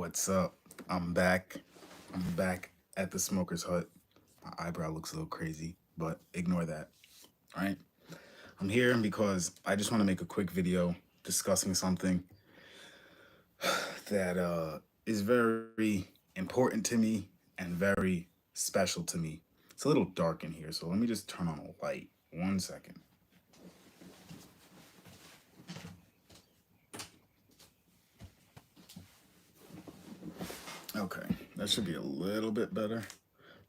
What's up? I'm back. I'm back at the smoker's hut. My eyebrow looks a little crazy, but ignore that. All right. I'm here because I just want to make a quick video discussing something that is very important to me and very special to me. It's a little dark in here, so let me just turn on a light. 1 second. Okay, that should be a little bit better.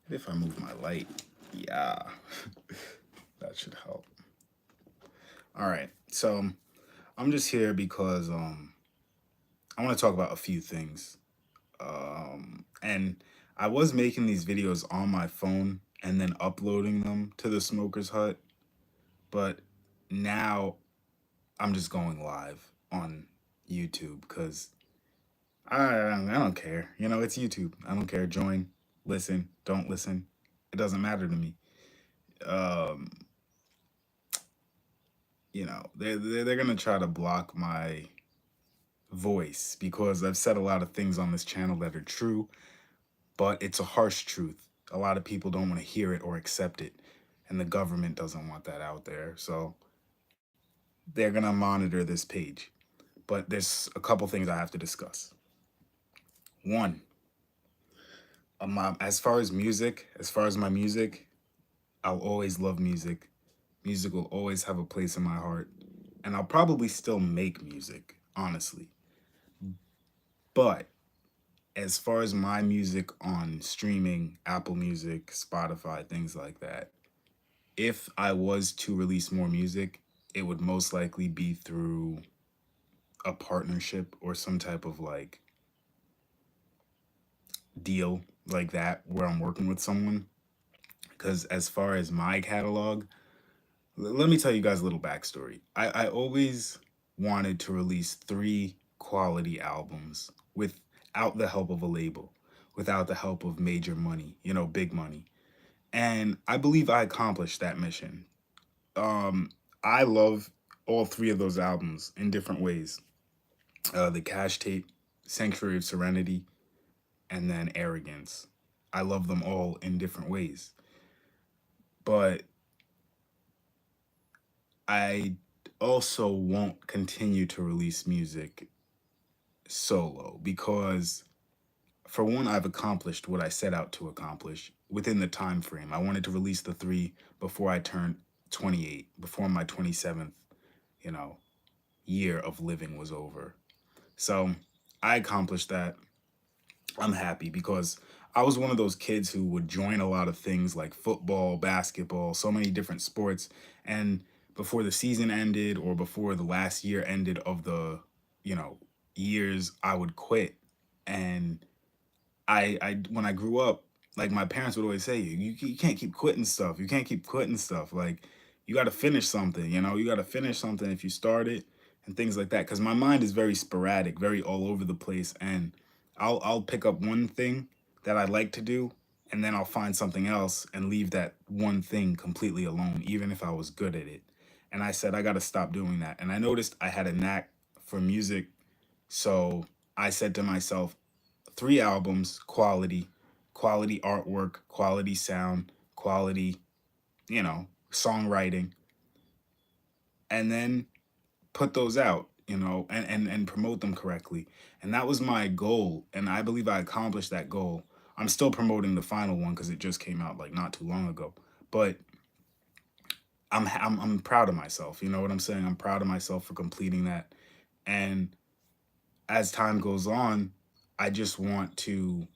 Maybe if I move my light. Yeah, that should help. All right, so I'm just here because I want to talk about a few things. And I was making these videos on my phone and then uploading them to the Smoker's Hut, but now I'm just going live on YouTube because I don't care. You know, it's YouTube. I don't care. Join, listen, don't listen. It doesn't matter to me. Um, they're gonna try to block my voice because I've said a lot of things on this channel that are true, but it's a harsh truth. A lot of people don't want to hear it or accept it, and the government doesn't want that out there. So they're going to monitor this page. But there's a couple things I have to discuss. One, as far as my music, I'll always love music. Music will always have a place in my heart, and I'll probably still make music, honestly. But as far as my music on streaming, Apple Music, Spotify, things like that, if I was to release more music, it would most likely be through a partnership or some type of like deal like that where I'm working with someone. Because as far as my catalog, let me tell you guys a little backstory. I always wanted to release three quality albums without the help of a label, without the help of major money, big money. And I believe I accomplished that mission. Um, I love all three of those albums in different ways. The Cash Tape, Sanctuary of Serenity, and then Arrogance. I love them all in different ways. But I also won't continue to release music solo because for one, I've accomplished what I set out to accomplish within the time frame. I wanted to release the three before I turned 28, before my 27th, you know, year of living was over. So I accomplished that. I'm happy because I was one of those kids who would join a lot of things like football, basketball, so many different sports. And before the season ended or before the last year ended of the, you know, years, I would quit. And I when I grew up, like my parents would always say, you can't keep quitting stuff. You can't keep quitting stuff. Like you got to finish something, you got to finish something if you start it and things like that. Because my mind is very sporadic, very all over the place. And I'll pick up one thing that I like to do, and then I'll find something else and leave that one thing completely alone, even if I was good at it. And I said, I got to stop doing that. And I noticed I had a knack for music. So I said to myself, three albums, quality artwork, quality sound, quality, songwriting, and then put those out, and promote them correctly. And that was my goal. And I believe I accomplished that goal. I'm still promoting the final one because it just came out like not too long ago. But I'm proud of myself. You know what I'm saying? I'm proud of myself for completing that. And as time goes on, I just want to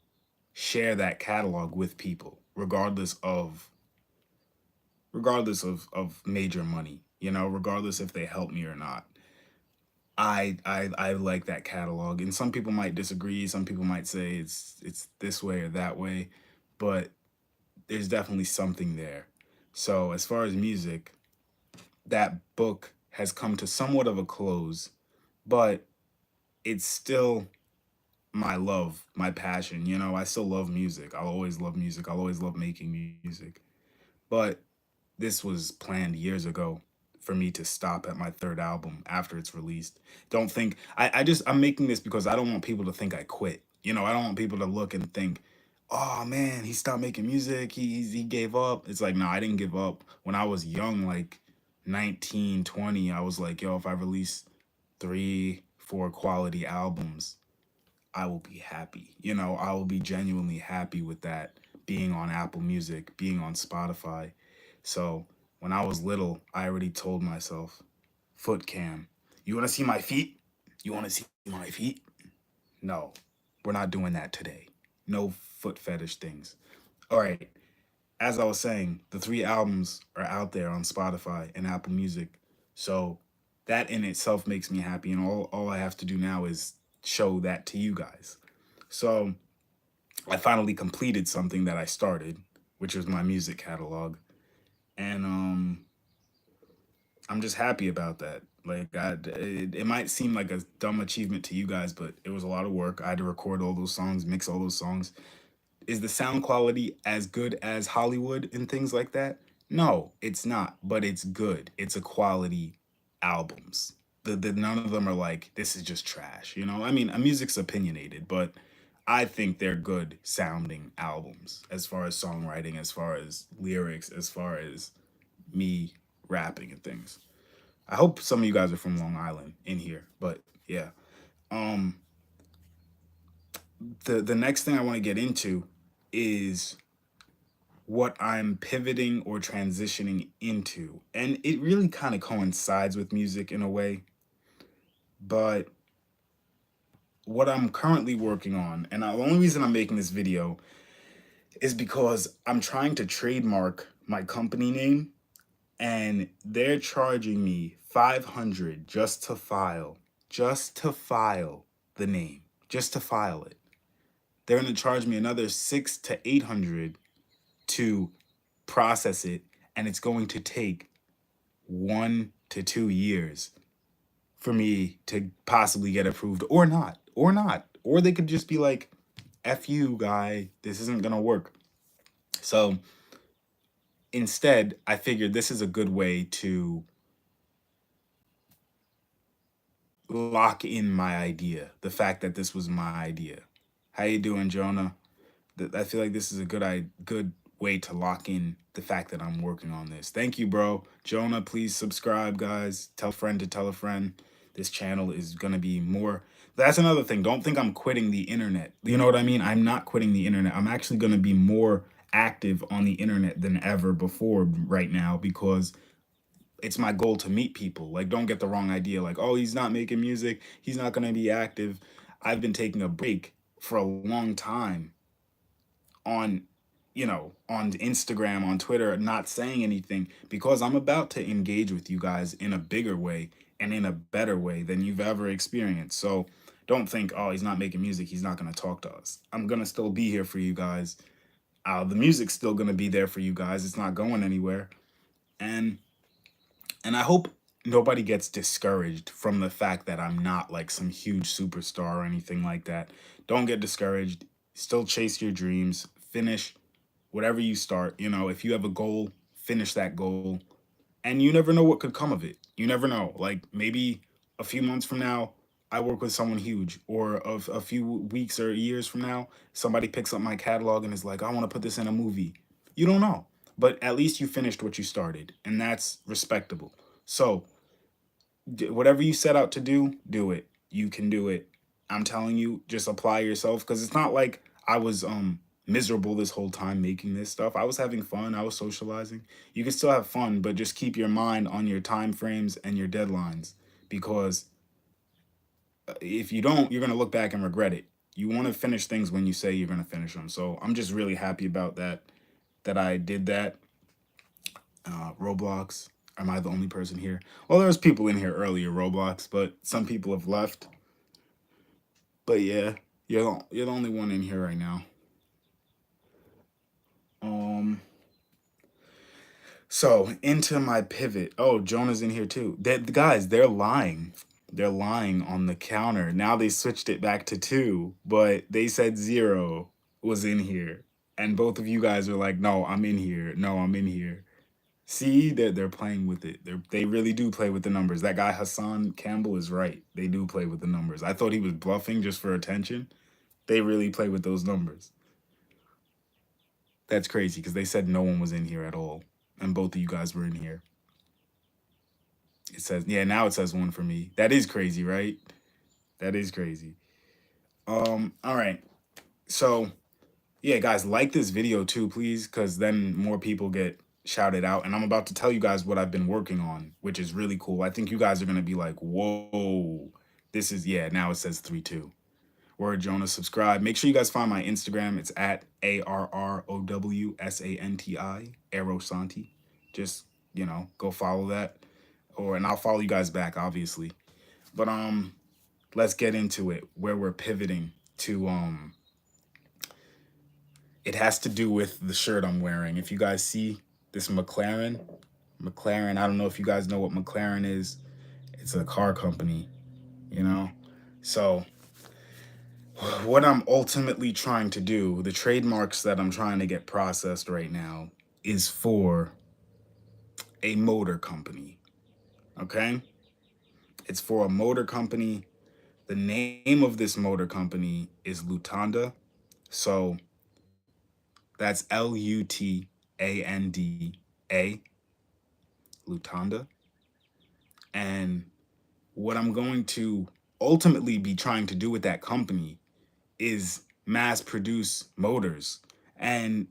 share that catalog with people, regardless of major money, regardless if they help me or not. I like that catalog, and some people might disagree. Some people might say it's this way or that way, but there's definitely something there. So as far as music, that book has come to somewhat of a close, but it's still my love, my passion. I still love music. I'll always love music. I'll always love making music. But this was planned years ago, for me to stop at my third album after it's released. Don't think I'm making this because I don't want people to think I quit. You know, I don't want people to look and think, oh man, he stopped making music. He gave up. It's like, no, I didn't give up. When I was young, like 19, 20, I was like, yo, if I release three, four quality albums, I will be happy. You know, I will be genuinely happy with that being on Apple Music, being on Spotify. So when I was little, I already told myself, foot cam, you want to see my feet? You want to see my feet? No, we're not doing that today. No foot fetish things. All right. As I was saying, the three albums are out there on Spotify and Apple Music. So that in itself makes me happy. And all I have to do now is show that to you guys. So I finally completed something that I started, which was my music catalog. And I'm just happy about that. Like, it might seem like a dumb achievement to you guys, but it was a lot of work. I had to record all those songs, mix all those songs. Is the sound quality as good as Hollywood and things like that? No, it's not, but it's good. It's a quality albums. The none of them are like this is just trash, you know? I mean, music's opinionated, but I think they're good sounding albums as far as songwriting, as far as lyrics, as far as me rapping and things. I hope some of you guys are from Long Island in here, but yeah. Um the next thing I want to get into is what I'm pivoting or transitioning into. And it really kind of coincides with music in a way, but what I'm currently working on, and the only reason I'm making this video is because I'm trying to trademark my company name and they're charging me 500 just to file the name, just to file it. They're going to charge me another 6 to 800 to process it, and it's going to take 1 to 2 years for me to possibly get approved or they could just be like, F you, guy, this isn't gonna work. So instead, I figured this is a good way to lock in my idea, the fact that this was my idea. How you doing, Jonah? I feel like this is a good way to lock in the fact that I'm working on this. Thank you, bro. Jonah, please subscribe, guys. Tell a friend to tell a friend. This channel is going to be more. That's another thing. Don't think I'm quitting the internet. You know what I mean? I'm not quitting the internet. I'm actually going to be more active on the internet than ever before right now because it's my goal to meet people. Like, don't get the wrong idea. Like, oh, he's not making music. He's not going to be active. I've been taking a break for a long time on on Instagram, on Twitter, not saying anything because I'm about to engage with you guys in a bigger way and in a better way than you've ever experienced. So don't think, oh, he's not making music, he's not going to talk to us. I'm going to still be here for you guys. The music's still going to be there for you guys. It's not going anywhere. And I hope nobody gets discouraged from the fact that I'm not like some huge superstar or anything like that. Don't get discouraged. Still chase your dreams. Finish whatever you start. You know, if you have a goal, finish that goal. And you never know what could come of it. You never know. Like maybe a few months from now, I work with someone huge, or a few weeks or years from now, somebody picks up my catalog and is like, I want to put this in a movie. You don't know, but at least you finished what you started, and that's respectable. So whatever you set out to do it. You can do it. I'm telling you, just apply yourself because it's not like I was miserable this whole time making this stuff. I was having fun. I was socializing. You can still have fun, but just keep your mind on your time frames and your deadlines because if you don't, you're going to look back and regret it. You want to finish things when you say you're going to finish them. So I'm just really happy about that I did that. Roblox. Am I the only person here? Well, there was people in here earlier, Roblox, but some people have left. But yeah, you're the only one in here right now. Um, so into my pivot. Oh, Jonah's in here too. Guys, they're lying. They're lying on the counter. Now they switched it back to 2, but they said 0 was in here. And both of you guys are like, no, I'm in here. No, I'm in here. See, they're playing with it. They really do play with the numbers. That guy Hassan Campbell is right. They do play with the numbers. I thought he was bluffing just for attention. They really play with those numbers. That's crazy because they said no one was in here at all, and both of you guys were in here. It says, yeah, now it says one for me. That is crazy, right? That is crazy. All right. So yeah, guys, like this video too, please, because then more people get shouted out. And I'm about to tell you guys what I've been working on, which is really cool. I think you guys are gonna be like, whoa, this is, yeah, now it says 3-2. Word Jonah, subscribe. Make sure you guys find my Instagram. It's at ARROWSANTI, Aerosanti. Just, go follow that. And I'll follow you guys back, obviously. But let's get into it, where we're pivoting to it has to do with the shirt I'm wearing. If you guys see this McLaren, I don't know if you guys know what McLaren is. It's a car company, you know? So what I'm ultimately trying to do, the trademarks that I'm trying to get processed right now, is for a motor company. Okay? It's for a motor company. The name of this motor company is Lutanda. So that's Lutanda, Lutanda. And what I'm going to ultimately be trying to do with that company is mass produce motors. And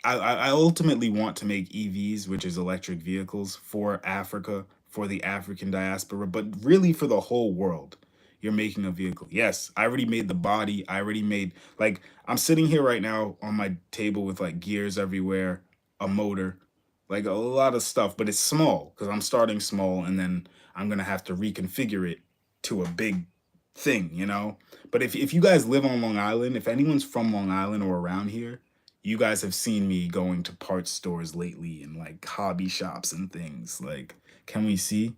I ultimately want to make EVs, which is electric vehicles, for Africa, for the African diaspora, but really for the whole world. You're making a vehicle. Yes, I already made the body. I already made, like, I'm sitting here right now on my table with like gears everywhere, a motor, like a lot of stuff, but it's small because I'm starting small and then I'm going to have to reconfigure it to a big thing. But if you guys live on Long Island, if anyone's from Long Island or around here, you guys have seen me going to parts stores lately and like hobby shops and things. Like, can we see?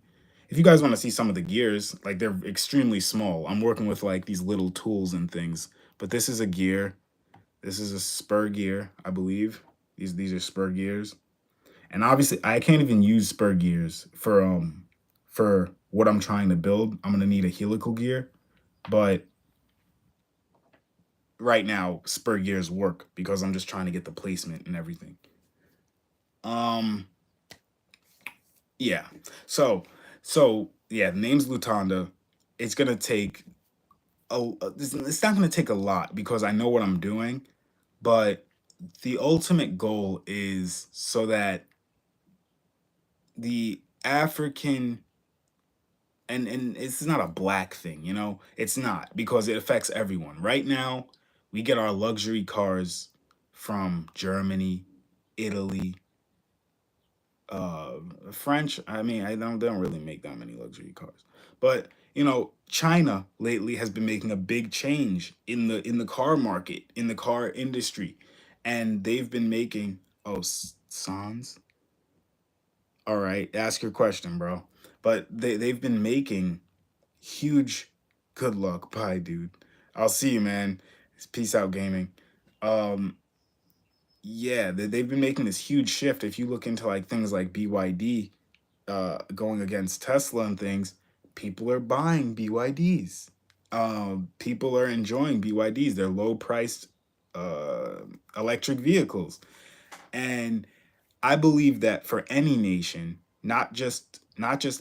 If you guys want to see some of the gears, like they're extremely small. I'm working with like these little tools and things. But this is a gear. This is a spur gear, I believe. These are spur gears. And obviously I can't even use spur gears for what I'm trying to build. I'm gonna need a helical gear. But right now, spur gears work because I'm just trying to get the placement and everything. Um, yeah. So, yeah, the name's Lutanda. It's gonna take it's not gonna take a lot because I know what I'm doing, but the ultimate goal is so that the African and it's not a black thing. It's not because it affects everyone. Right now, we get our luxury cars from Germany, Italy, uh French. I mean, I don't they don't really make that many luxury cars. But, China lately has been making a big change in the car market, in the car industry. And they've been making Sans. All right, ask your question, bro. But they've been making huge good luck. Bye, dude. I'll see you, man. Peace out, gaming. Um yeah, they've been making this huge shift. If you look into like things like BYD going against Tesla and things, people are buying BYDs. People are enjoying BYDs. They're low priced uh, electric vehicles. And I believe that for any nation, not just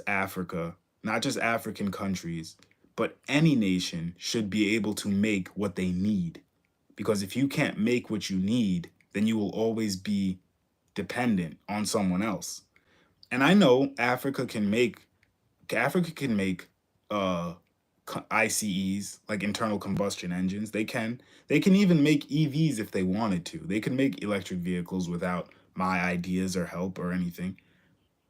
Africa, not just African countries, but any nation should be able to make what they need. Because if you can't make what you need, then you will always be dependent on someone else. And I know Africa can make uh ICEs, like internal combustion engines. They can even make EVs if they wanted to. They can make electric vehicles without my ideas or help or anything.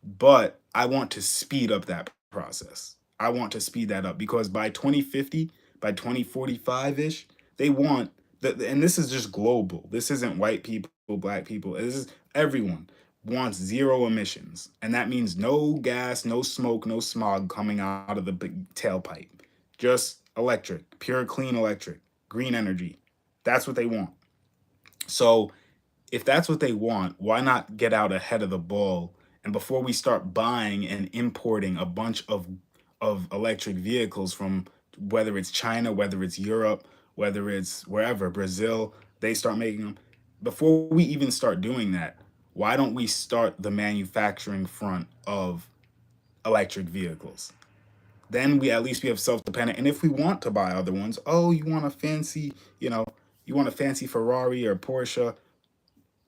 But I want to speed up that process. I want to speed that up because by 2050, by 2045-ish, they want and this is just global. This isn't white people, black people. This is everyone wants zero emissions. And that means no gas, no smoke, no smog coming out of the big tailpipe. Just electric, pure clean electric, green energy. That's what they want. So if that's what they want, why not get out ahead of the ball? And before we start buying and importing a bunch of electric vehicles from, whether it's China, whether it's Europe, whether it's wherever, Brazil, they start making them. Before we even start doing that, why don't we start the manufacturing front of electric vehicles? Then we at least we have self-dependent. And if we want to buy other ones, oh, you want a fancy, you know, you want a fancy Ferrari or Porsche,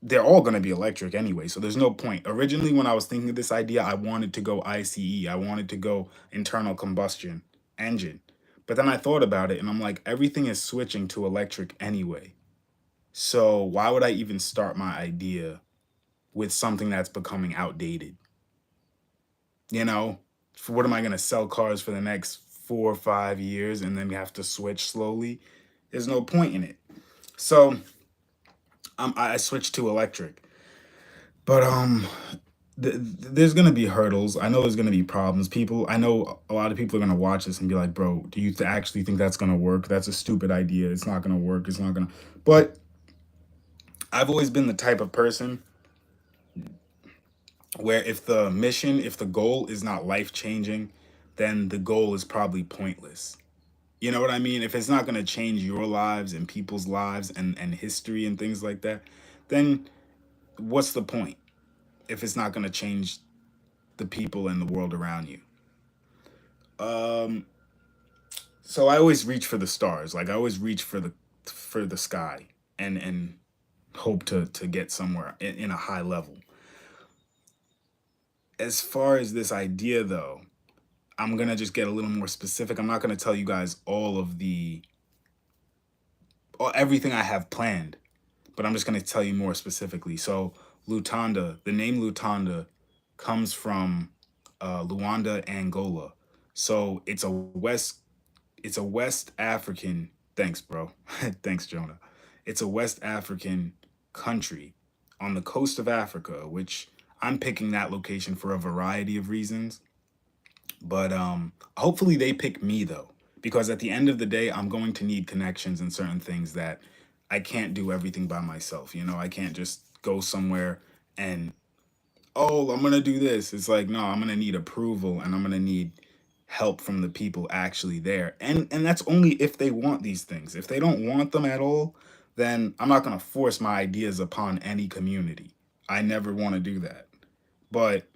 they're all going to be electric anyway, so there's no point. Originally, when I was thinking of this idea, I wanted to go ICE. I wanted to go internal combustion engine. But then I thought about it and I'm like, everything is switching to electric anyway. So why would I even start my idea with something that's becoming outdated? You know, for what am I going to sell cars for the next 4 or 5 years and then have to switch slowly? There's no point in it. So I switched to electric. But there's gonna be hurdles. I know there's gonna be problems. People, I know a lot of people are gonna watch this and be like, "Bro, do you actually think that's gonna work? That's a stupid idea. It's not gonna work. It's not gonna." But I've always been the type of person where if the goal is not life changing, then the goal is probably pointless. You know what I mean? If it's not gonna change your lives and people's lives and history and things like that, then what's the point? If it's not gonna change the people and the world around you. Um, so I always reach for the stars. Like I always reach for the sky and hope to get somewhere in a high level. As far as this idea though, I'm gonna just get a little more specific. I'm not gonna tell you guys everything I have planned, but I'm just gonna tell you more specifically. So Lutanda, the name Lutanda comes from Luanda, Angola. So it's a West African. Thanks, bro. Thanks, Jonah. It's a West African country on the coast of Africa, which I'm picking that location for a variety of reasons. But hopefully they pick me though, because at the end of the day, I'm going to need connections and certain things that I can't do everything by myself. You know, I can't just go somewhere and oh, I'm gonna do this. It's like, no, I'm gonna need approval and I'm gonna need help from the people actually there. And that's only if they want these things. If they don't want them at all, then I'm not gonna force my ideas upon any community. I never want to do that. But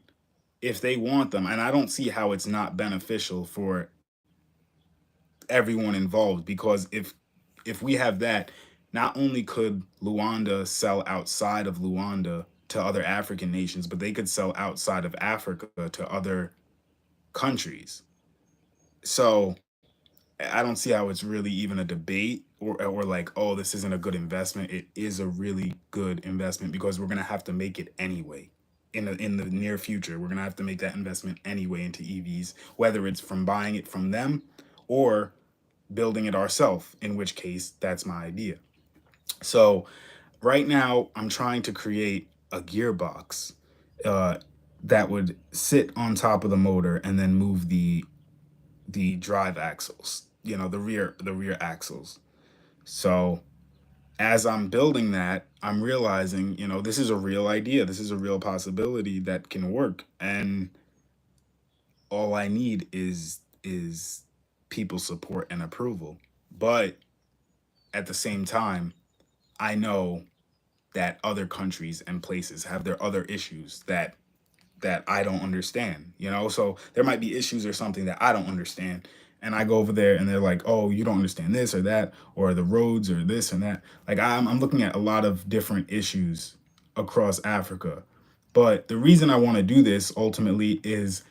if they want them, and I don't see how it's not beneficial for everyone involved, because if we have that, not only could Luanda sell outside of Luanda to other African nations, but they could sell outside of Africa to other countries. So I don't see how it's really even a debate or like, oh, this isn't a good investment. It is a really good investment because we're gonna have to make it anyway. In the near future, we're gonna have to make that investment anyway into EVs, whether it's from buying it from them or building it ourselves, in which case that's my idea. So right now I'm trying to create a gearbox uh, that would sit on top of the motor and then move the drive axles, the rear axles. So as I'm building that, I'm realizing, this is a real idea. This is a real possibility that can work. And all I need is people's support and approval. But at the same time, I know that other countries and places have their other issues that I don't understand, So there might be issues or something that I don't understand. And I go over there and they're like, oh, you don't understand this or that, or the roads or this and that. Like I'm looking at a lot of different issues across Africa. But the reason I want to do this ultimately is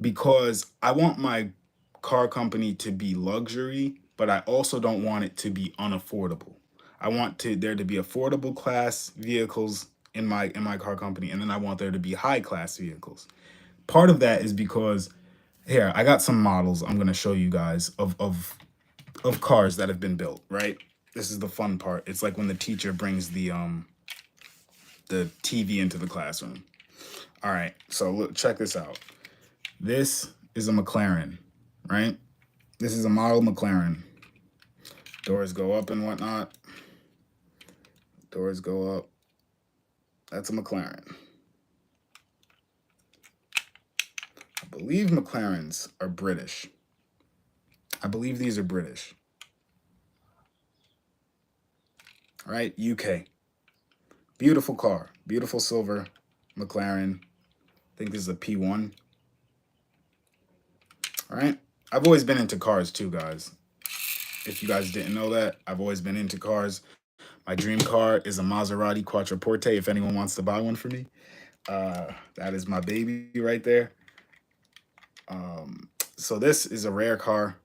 because I want my car company to be luxury, but I also don't want it to be unaffordable. I want there to be affordable class vehicles in my car company, and then I want there to be high class vehicles. Part of that is because here I got some models I'm gonna show you guys of cars that have been built. Right, this is the fun part. It's like when the teacher brings the TV into the classroom. All right, so look, check this out. This is a McLaren, right? This is a model McLaren. Doors go up and whatnot. Doors go up. That's a McLaren. I believe McLarens are British. I believe these are British. All right, UK. Beautiful car. Beautiful silver McLaren. I think this is a P1. All right. I've always been into cars too, guys. If you guys didn't know that, I've always been into cars. My dream car is a Maserati Quattroporte. If anyone wants to buy one for me, that is my baby right there. So this is a rare car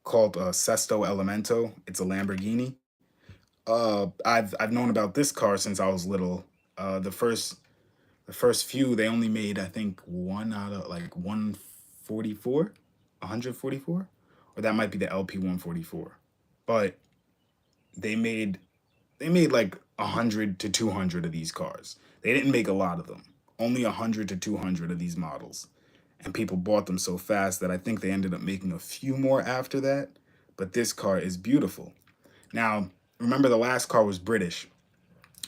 called Sesto Elemento. It's a Lamborghini. I've known about this car since I was little. The first few they only made I think one out of like 144, 144, or that might be the LP 144. But they made they made like 100 to 200 of these cars. They didn't make a lot of them. Only 100 to 200 of these models, and people bought them so fast that I think they ended up making a few more after that. But this car is beautiful. Now, remember the last car was British.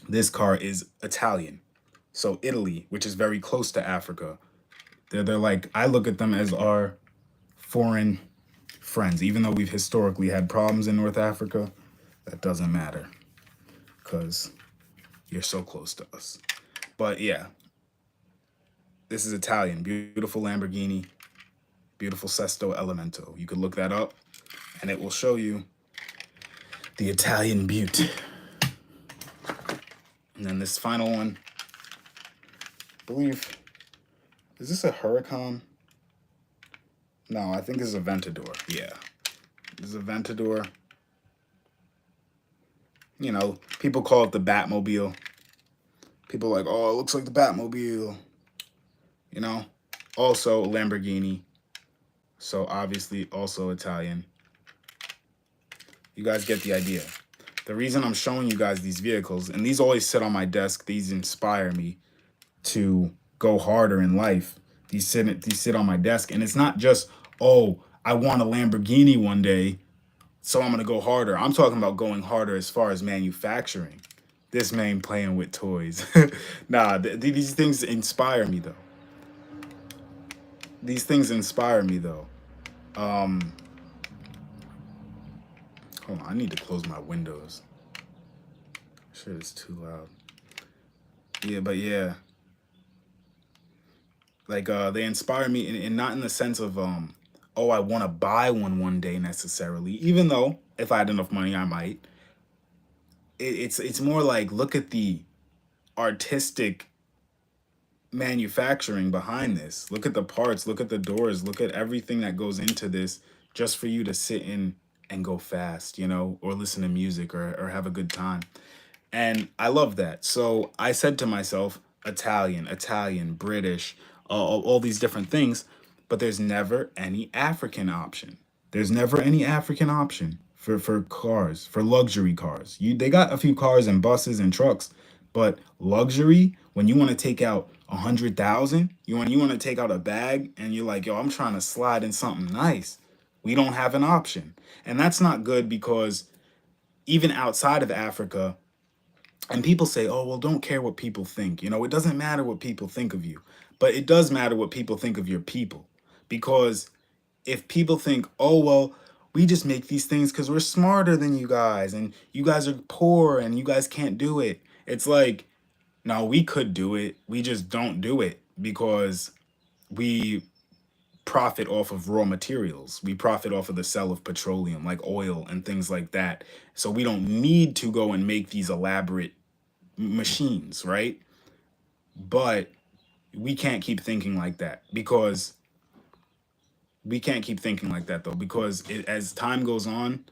This car is Italian. So Italy, which is very close to Africa, they're like, I look at them as our foreign friends. Even though we've historically had problems in North Africa, that doesn't matter because you're so close to us. But yeah, this is Italian. Beautiful Lamborghini, beautiful Sesto Elemento. You could look that up and it will show you the Italian beauty. And then this final one, I believe, is this a Huracan? No, I think this is a Ventador. Yeah, this is a Ventador. You know, people call it the Batmobile. People are like, oh, it looks like the Batmobile. You know, also Lamborghini. So obviously also Italian. You guys get the idea. The reason I'm showing you guys these vehicles, and these always sit on my desk, these inspire me to go harder in life. These sit on my desk, and it's not just, oh, I want a Lamborghini one day, so I'm gonna go harder. I'm talking about going harder as far as manufacturing. This man playing with toys. Nah, these things inspire me though. These things inspire me though. Um, Hold on, I need to close my windows. Shit is too loud. Yeah, but yeah. Like they inspire me and not in the sense of oh, I want to buy one day necessarily, even though if I had enough money I might. It's more like look at the artistic manufacturing behind this. Look at the parts, look at the doors, look at everything that goes into this just for you to sit in and go fast, you know, or listen to music or have a good time. And I love that. So I said to myself, Italian, British, all these different things, but there's never any African option. There's never any African option for cars, for luxury cars. They got a few cars and buses and trucks, but luxury, when you want to take out 100,000, you want to take out a bag and you're like, yo, I'm trying to slide in something nice. We don't have an option. And that's not good because even outside of Africa, and people say, oh, well, don't care what people think. You know, it doesn't matter what people think of you, but it does matter what people think of your people. Because if people think, oh, well, we just make these things because we're smarter than you guys and you guys are poor and you guys can't do it. It's like, no, we could do it. We just don't do it because we profit off of raw materials. We profit off of the sale of petroleum, like oil and things like that. So we don't need to go and make these elaborate machines, right? But we can't keep thinking like that because we can't keep thinking like that though because as time goes on,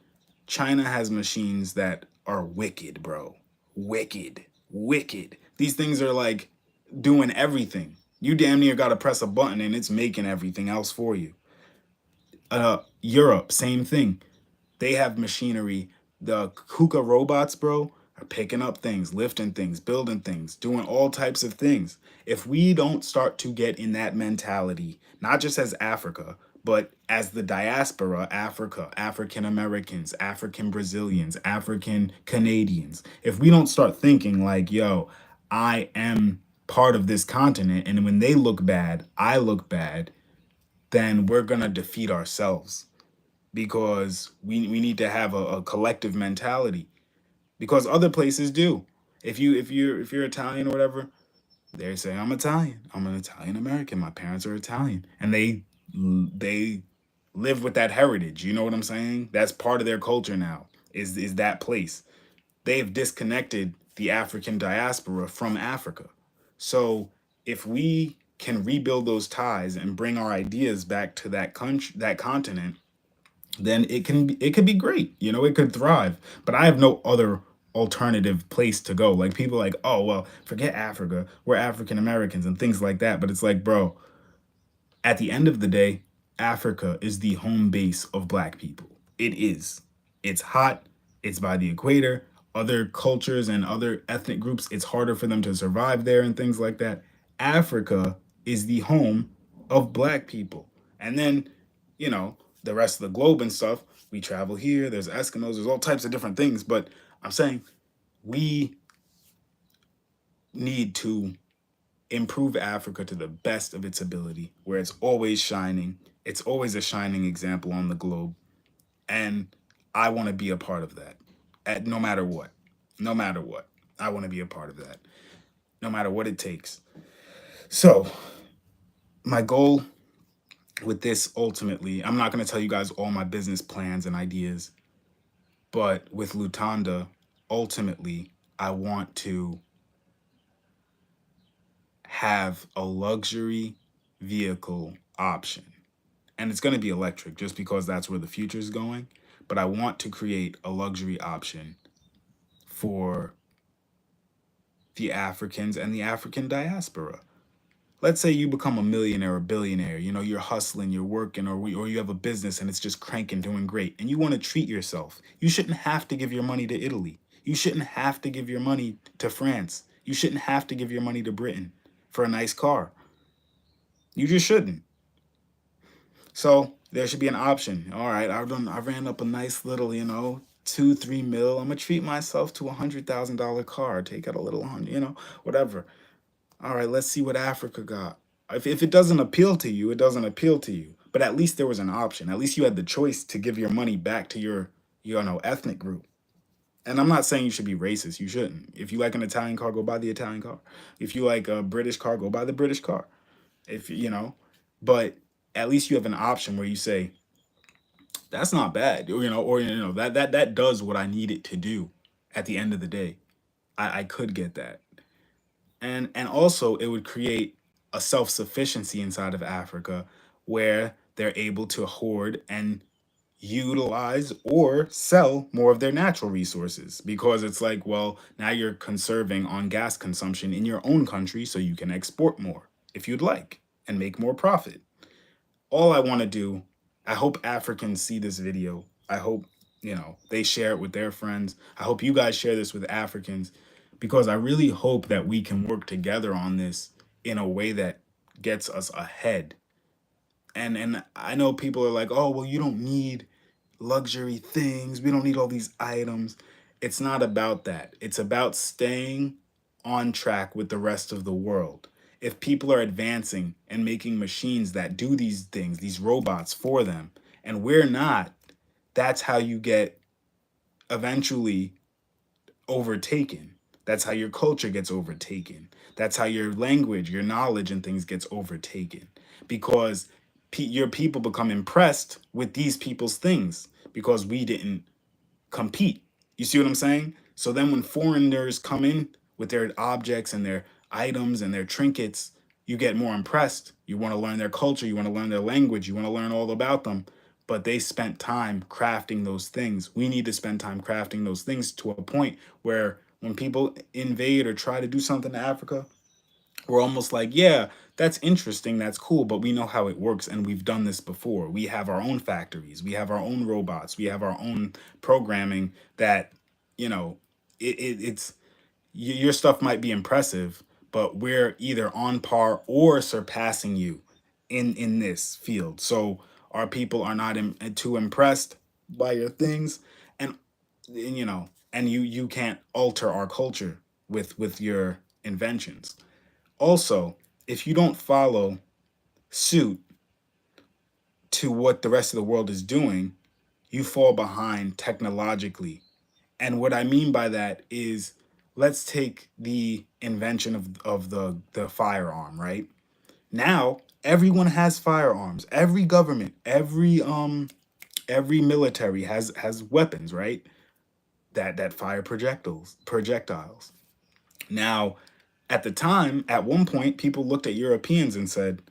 China has machines that are wicked, bro. Wicked, wicked. These things are like doing everything. You damn near got to press a button and it's making everything else for you. Europe, same thing. They have machinery. The KUKA robots, bro, are picking up things, lifting things, building things, doing all types of things. If we don't start to get in that mentality, not just as Africa, but as the diaspora, Africa, African Americans, African Brazilians, African Canadians, if we don't start thinking like, yo, I am part of this continent, and when they look bad, I look bad, then we're gonna defeat ourselves because we need to have a collective mentality because other places do. If you're Italian or whatever, they say I'm Italian. I'm an Italian American. My parents are Italian, and they live with that heritage. You know what I'm saying? That's part of their culture now. Is that place? They've disconnected the African diaspora from Africa. So if we can rebuild those ties and bring our ideas back to that country, that continent, then it could be great. You know, it could thrive. But I have no other alternative place to go. Like people are like, oh well, forget Africa. We're African Americans and things like that. But it's like, bro, at the end of the day, Africa is the home base of black people. It is. It's hot. It's by the equator. Other cultures and other ethnic groups, it's harder for them to survive there and things like that. Africa is the home of black people. And then, you know, the rest of the globe and stuff, we travel here, there's Eskimos, there's all types of different things. But I'm saying we need to improve Africa to the best of its ability, where it's always shining. It's always a shining example on the globe. And I want to be a part of that. At no matter what. No matter what. I want to be a part of that. No matter what it takes. So, my goal with this ultimately, I'm not going to tell you guys all my business plans and ideas, but with Lutanda, ultimately, I want to have a luxury vehicle option. And it's going to be electric just because that's where the future is going. But I want to create a luxury option for the Africans and the African diaspora. Let's say you become a millionaire or billionaire, you know, you're hustling, you're working, or you have a business and it's just cranking, doing great, and you want to treat yourself. You shouldn't have to give your money to Italy. You shouldn't have to give your money to France. You shouldn't have to give your money to Britain for a nice car. You just shouldn't. So there should be an option. All right, I ran up a nice little, you know, 2, 3 mil. I'm gonna treat myself to $100,000 car. Take out a little hundred, you know, whatever. All right, let's see what Africa got. If it doesn't appeal to you, it doesn't appeal to you. But at least there was an option. At least you had the choice to give your money back to your, you know, ethnic group. And I'm not saying you should be racist. You shouldn't. If you like an Italian car, go buy the Italian car. If you like a British car, go buy the British car. If you know, but at least you have an option where you say that's not bad, or you know that does what I need it to do. At the end of the day, I could get that, and also it would create a self sufficiency inside of Africa where they're able to hoard and utilize or sell more of their natural resources because it's like, well, now you're conserving on gas consumption in your own country so you can export more if you'd like and make more profit. All I want to do, I hope Africans see this video. I hope, you know, they share it with their friends. I hope you guys share this with Africans because I really hope that we can work together on this in a way that gets us ahead. And I know people are like, "Oh, well, you don't need luxury things. We don't need all these items." It's not about that. It's about staying on track with the rest of the world. If people are advancing and making machines that do these things, these robots for them, and we're not, that's how you get eventually overtaken. That's how your culture gets overtaken. That's how your language, your knowledge, and things gets overtaken because your people become impressed with these people's things because we didn't compete. You see what I'm saying? So then when foreigners come in with their objects and their items and their trinkets, you get more impressed. You want to learn their culture, you want to learn their language, you want to learn all about them. But they spent time crafting those things. We need to spend time crafting those things to a point where when people invade or try to do something to Africa, we're almost like, yeah, that's interesting, that's cool, but we know how it works and we've done this before. We have our own factories, we have our own robots, we have our own programming that, you know, it's your stuff might be impressive, but we're either on par or surpassing you in this field. So our people are not too impressed by your things, and you know, and you can't alter our culture with your inventions. Also, if you don't follow suit to what the rest of the world is doing, you fall behind technologically. And what I mean by that is, let's take the invention of the firearm, right? Now, everyone has firearms. Every government, every military has weapons, right? That fire projectiles. Now, at the time, at one point, people looked at Europeans and said,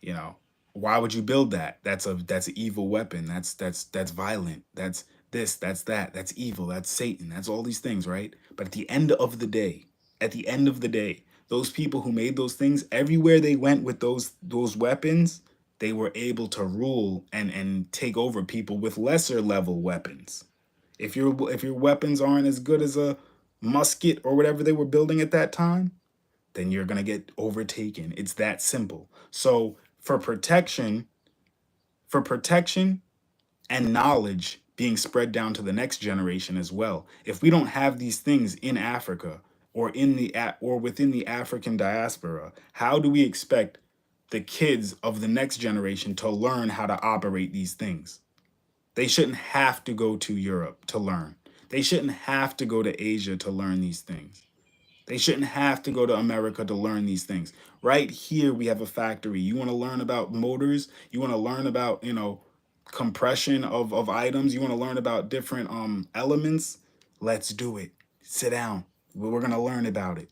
you know, why would you build that? That's an evil weapon. That's violent. That's this, that's that. That's evil. That's Satan. That's all these things, right? But at the end of the day, those people who made those things, everywhere they went with those weapons, they were able to rule and take over people with lesser level weapons. If your weapons aren't as good as a musket or whatever they were building at that time, then you're going to get overtaken. It's that simple. So, for protection and knowledge being spread down to the next generation as well. If we don't have these things in Africa or within the African diaspora, how do we expect the kids of the next generation to learn how to operate these things? They shouldn't have to go to Europe to learn. They shouldn't have to go to Asia to learn these things. They shouldn't have to go to America to learn these things. Right here, we have a factory. You want to learn about motors? You want to learn about, compression of items? You want to learn about different elements? Let's do it. Sit down. We're going to learn about it.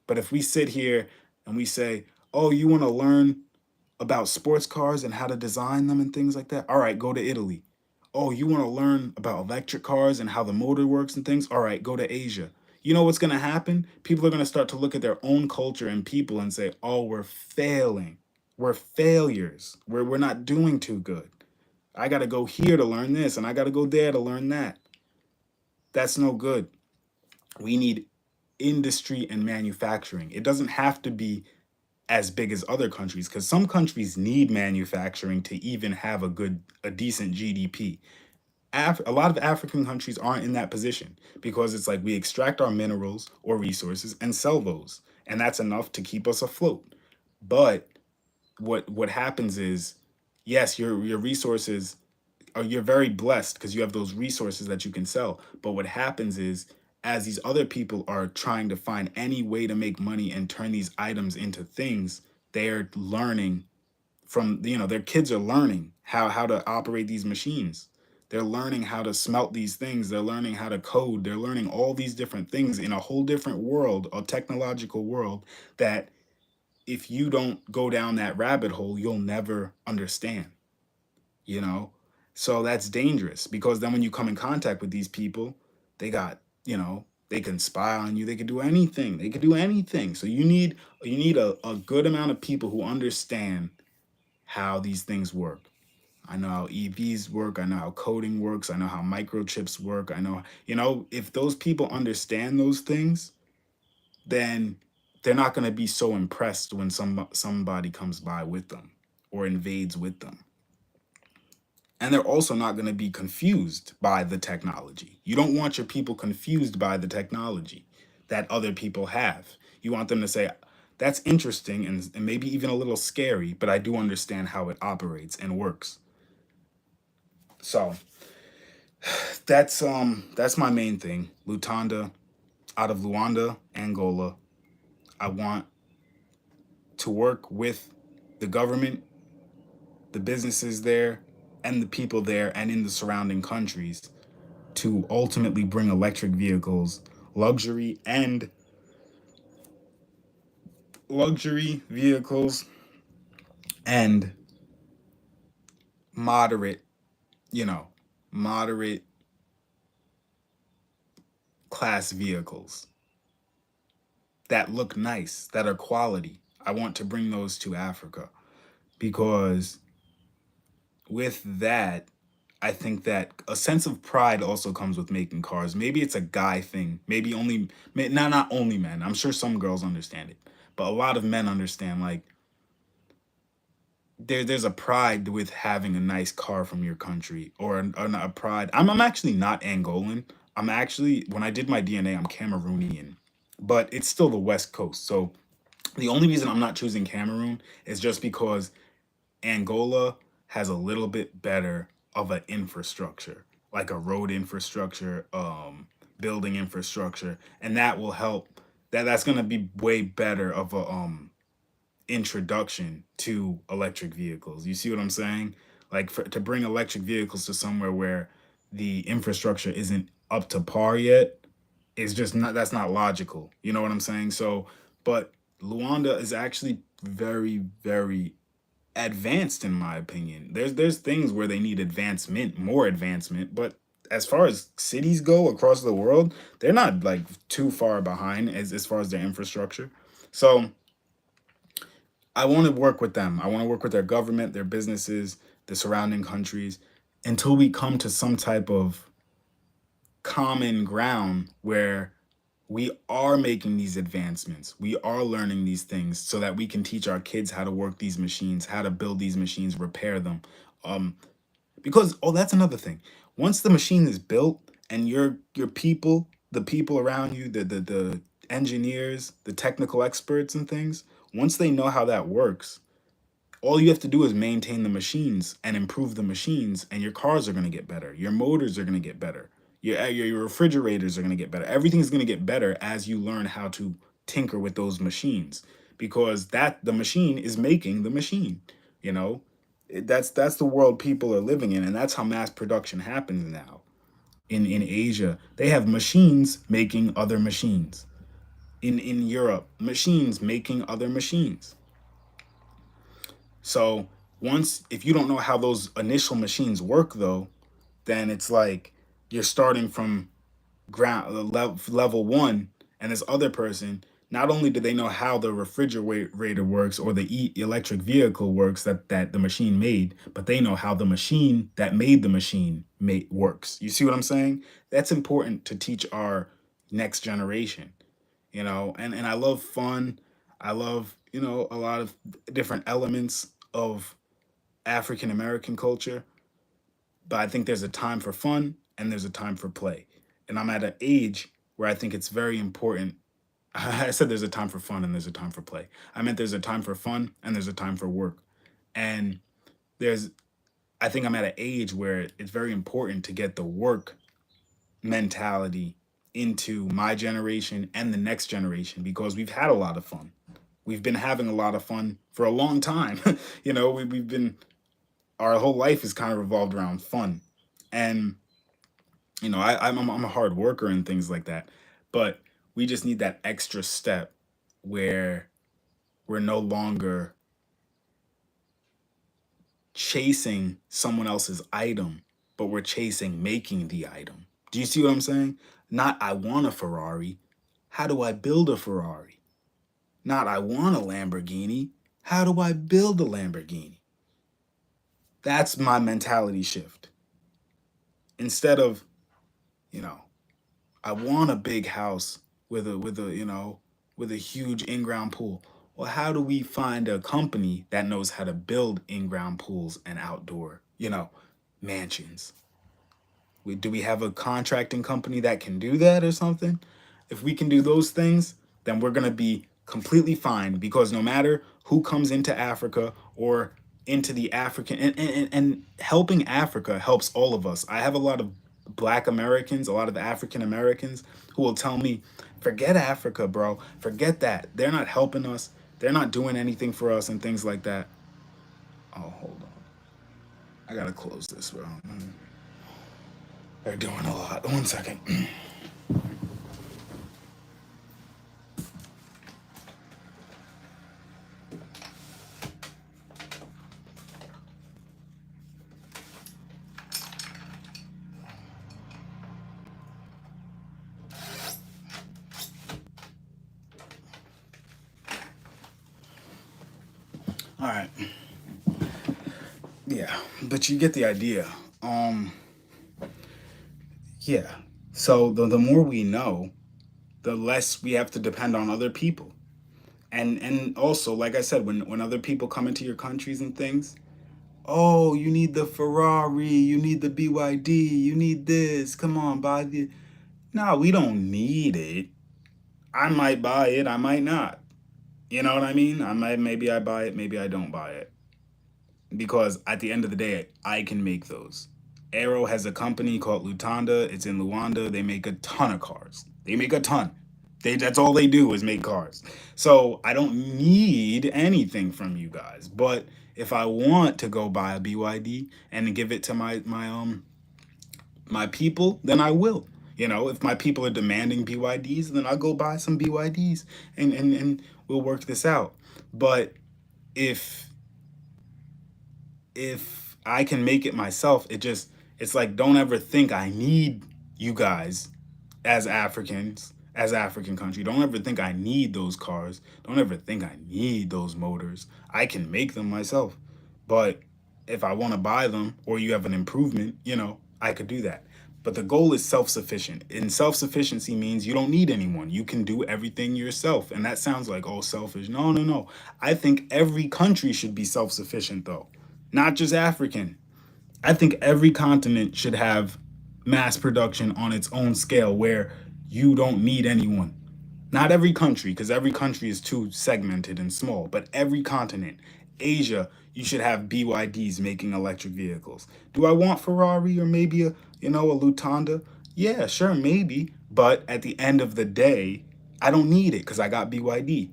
But if we sit here and we say, oh, you want to learn about sports cars and how to design them and things like that? All right, go to Italy. Oh, you want to learn about electric cars and how the motor works and things? All right, go to Asia. You know what's going to happen? People are going to start to look at their own culture and people and say, oh, we're failing. We're failures. We're not doing too good. I got to go here to learn this and I got to go there to learn that. That's no good. We need industry and manufacturing. It doesn't have to be as big as other countries because some countries need manufacturing to even have a decent GDP. A lot of African countries aren't in that position because it's like we extract our minerals or resources and sell those, and that's enough to keep us afloat. But what happens is, yes, your resources are you're very blessed because you have those resources that you can sell. But what happens is, as these other people are trying to find any way to make money and turn these items into things, they're learning their kids are learning how to operate these machines. They're learning how to smelt these things. They're learning how to code. They're learning all these different things in a whole different world, a technological world that if you don't go down that rabbit hole, you'll never understand, you know? So that's dangerous because then when you come in contact with these people, they got, they can spy on you. They could do anything. They could do anything. So you need a good amount of people who understand how these things work. I know how EVs work. I know how coding works. I know how microchips work. I know, if those people understand those things, then they're not going to be so impressed when somebody comes by with them or invades with them. And they're also not going to be confused by the technology. You don't want your people confused by the technology that other people have. You want them to say, that's interesting and maybe even a little scary, but I do understand how it operates and works. So that's my main thing. Lutanda, out of Luanda, Angola. I want to work with the government, the businesses there, and the people there and in the surrounding countries to ultimately bring electric vehicles, luxury and luxury vehicles and moderate, you know, moderate class vehicles that look nice, that are quality. I want to bring those to Africa because with that, I think that a sense of pride also comes with making cars. Maybe it's a guy thing. Maybe only, not only men. I'm sure some girls understand it, but a lot of men understand. Like there's a pride with having a nice car from your country, or a pride. I'm actually not Angolan. I'm actually, when I did my DNA, I'm Cameroonian, but it's still the West Coast. So the only reason I'm not choosing Cameroon is just because Angola has a little bit better of an infrastructure, like a road infrastructure, building infrastructure, and that will help. That's gonna be way better of a introduction to electric vehicles. You see what I'm saying? Like to bring electric vehicles to somewhere where the infrastructure isn't up to par yet is just not, that's not logical. You know what I'm saying? So, but Luanda is actually very advanced in my opinion. There's things where they need advancement, more advancement, but as far as cities go across the world, they're not like too far behind as far as their infrastructure. So I want to work with them. I want to work with their government, their businesses, the surrounding countries until we come to some type of common ground where we are making these advancements. We are learning these things so that we can teach our kids how to work these machines, how to build these machines, repair them. Um, because that's another thing. Once the machine is built and your people, the people around you, the engineers, the technical experts and things, once they know how that works, all you have to do is maintain the machines and improve the machines, and your cars are going to get better. Your motors are going to get better. Your refrigerators are going to get better. Everything's going to get better as you learn how to tinker with those machines, because that the machine is making the machine. You know, that's the world people are living in, and that's how mass production happens now. In Asia, they have machines making other machines. In Europe, machines making other machines. So once, if you don't know how those initial machines work, though, then it's like you're starting from level one, and this other person, not only do they know how the refrigerator works or the electric vehicle works that the machine made, but they know how the machine that made the machine works. You see what I'm saying? That's important to teach our next generation. And I love fun. I love, a lot of different elements of African American culture, but I think there's a time for fun and there's a time for play. And I'm at an age where I think it's very important. I said there's a time for fun and there's a time for play. I meant there's a time for fun and there's a time for work. And there's I think I'm at an age where it's very important to get the work mentality into my generation and the next generation, because we've had a lot of fun. We've been having a lot of fun for a long time. We've been, our whole life is kind of revolved around fun. And, I'm a hard worker and things like that. But we just need that extra step where we're no longer chasing someone else's item, but we're chasing making the item. Do you see what I'm saying? Not I want a Ferrari. How do I build a Ferrari? Not I want a Lamborghini. How do I build a Lamborghini? That's my mentality shift. Instead of, you know, I want a big house with a huge in-ground pool. Well, how do we find a company that knows how to build in-ground pools and outdoor, mansions? Do we have a contracting company that can do that or something? If we can do those things, then we're going to be completely fine, because no matter who comes into Africa or into the African, and helping Africa helps all of us. I have a lot of Black Americans, a lot of African Americans who will tell me, forget Africa, bro. Forget that. They're not helping us. They're not doing anything for us and things like that. Oh, hold on. I gotta close this, bro. They're doing a lot. One second. All right. Yeah, but you get the idea. Um, yeah. So the more we know, the less we have to depend on other people. And also, like I said, when other people come into your countries and things, oh, you need the Ferrari, you need the BYD, you need this. Come on, buy the. No, we don't need it. I might buy it, I might not. You know what I mean? I might, maybe I buy it, maybe I don't buy it. Because at the end of the day, I can make those. Arrow has a company called Lutanda. It's in Luanda. They make a ton of cars. They make a ton. That's all they do is make cars. So I don't need anything from you guys. But if I want to go buy a BYD and give it to my people, then I will. You know, if my people are demanding BYDs, then I'll go buy some BYDs and we'll work this out. But if if I can make it myself, it's like don't ever think I need you guys as Africans, as African country. Don't ever think I need those cars. Don't ever think I need those motors. I can make them myself. But if I want to buy them or you have an improvement, I could do that. But the goal is self sufficient. And self sufficiency means you don't need anyone. You can do everything yourself. And that sounds like, oh, selfish. No, no, no. I think every country should be self sufficient, though, not just African. I think every continent should have mass production on its own scale where you don't need anyone. Not every country, because every country is too segmented and small, but every continent. Asia, you should have BYDs making electric vehicles. Do I want Ferrari or maybe a Lutanda? Yeah, sure, maybe. But at the end of the day, I don't need it because I got BYD.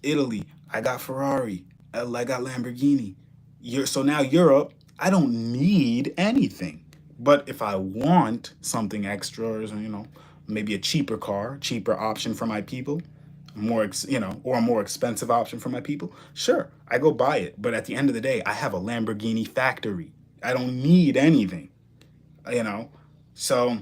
Italy, I got Ferrari. I got Lamborghini. So now Europe, I don't need anything. But if I want something extra, or maybe a cheaper car, cheaper option for my people, or a more expensive option for my people, sure, I go buy it. But at the end of the day, I have a Lamborghini factory. I don't need anything, you know. So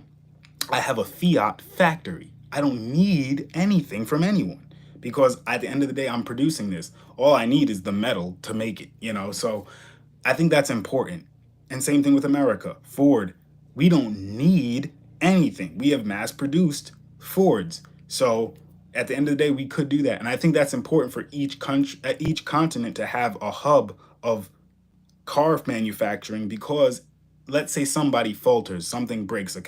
I have a Fiat factory. I don't need anything from anyone because at the end of the day, I'm producing this. All I need is the metal to make it. So I think that's important. And same thing with America. Ford, we don't need anything. We have mass produced Fords. So at the end of the day, we could do that. And I think that's important for each country, each continent to have a hub of car manufacturing because let's say somebody falters, something breaks, a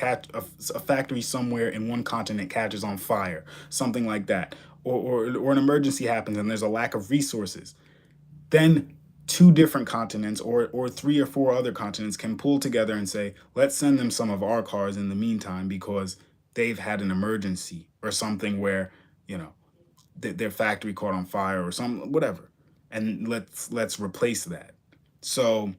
factory somewhere in one continent catches on fire, something like that, or an emergency happens and there's a lack of resources, then two different continents or three or four other continents can pull together and say, let's send them some of our cars in the meantime because they've had an emergency or something where, you know, their factory caught on fire or some whatever. And let's replace that. So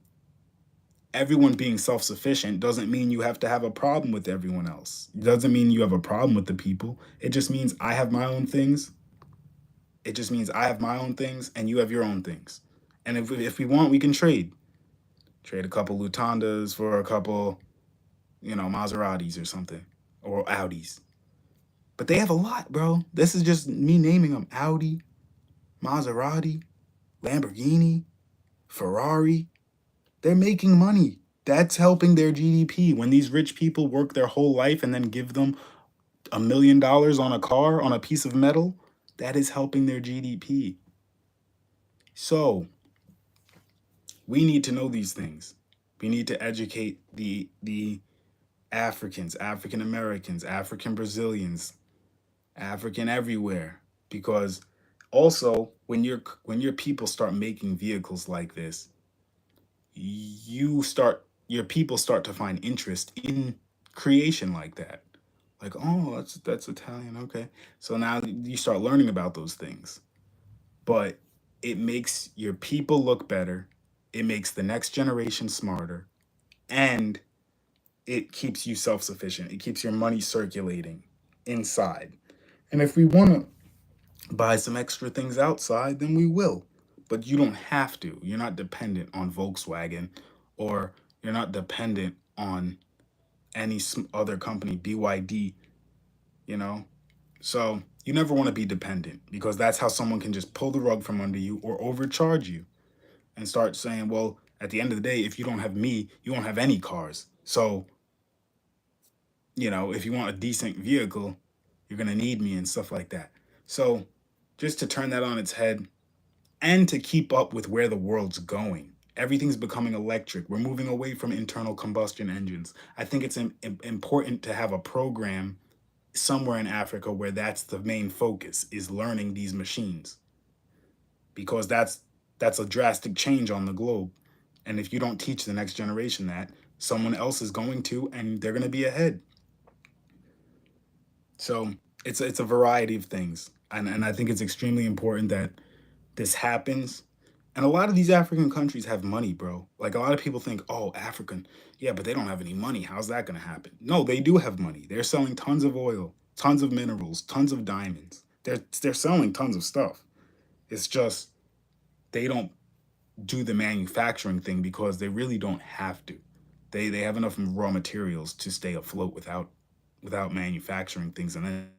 everyone being self-sufficient doesn't mean you have to have a problem with everyone else. It doesn't mean you have a problem with the people. It just means I have my own things. It just means I have my own things and you have your own things. And if we want, we can trade. Trade a couple Lutandas for a couple, Maseratis or something. Or Audis. But they have a lot, bro. This is just me naming them. Audi, Maserati, Lamborghini, Ferrari. They're making money. That's helping their GDP. When these rich people work their whole life and then give them $1 million on a car, on a piece of metal, that is helping their GDP. So we need to know these things. We need to educate the Africans, African Americans, African Brazilians, African everywhere. Because also when your people start making vehicles like this, your people start to find interest in creation like that. Like, oh, that's Italian, okay. So now you start learning about those things. But it makes your people look better. It makes the next generation smarter, and it keeps you self-sufficient. It keeps your money circulating inside. And if we want to buy some extra things outside, then we will. But you don't have to. You're not dependent on Volkswagen or you're not dependent on any other company, BYD, you know? So you never want to be dependent because that's how someone can just pull the rug from under you or overcharge you and start saying, well, at the end of the day, if you don't have me, you won't have any cars. So, if you want a decent vehicle, you're going to need me and stuff like that. So just to turn that on its head, and to keep up with where the world's going. Everything's becoming electric. We're moving away from internal combustion engines. I think it's important to have a program somewhere in Africa where that's the main focus, is learning these machines, because that's a drastic change on the globe. And if you don't teach the next generation that, someone else is going to, and they're going to be ahead. So it's a variety of things, and I think it's extremely important that this happens. And a lot of these African countries have money, bro. Like, a lot of people think, oh, African, yeah, but they don't have any money. How's that going to happen? No, they do have money. They're selling tons of oil, tons of minerals, tons of diamonds. They're selling tons of stuff. It's just they don't do the manufacturing thing because they really don't have to. They have enough raw materials to stay afloat without manufacturing things, and then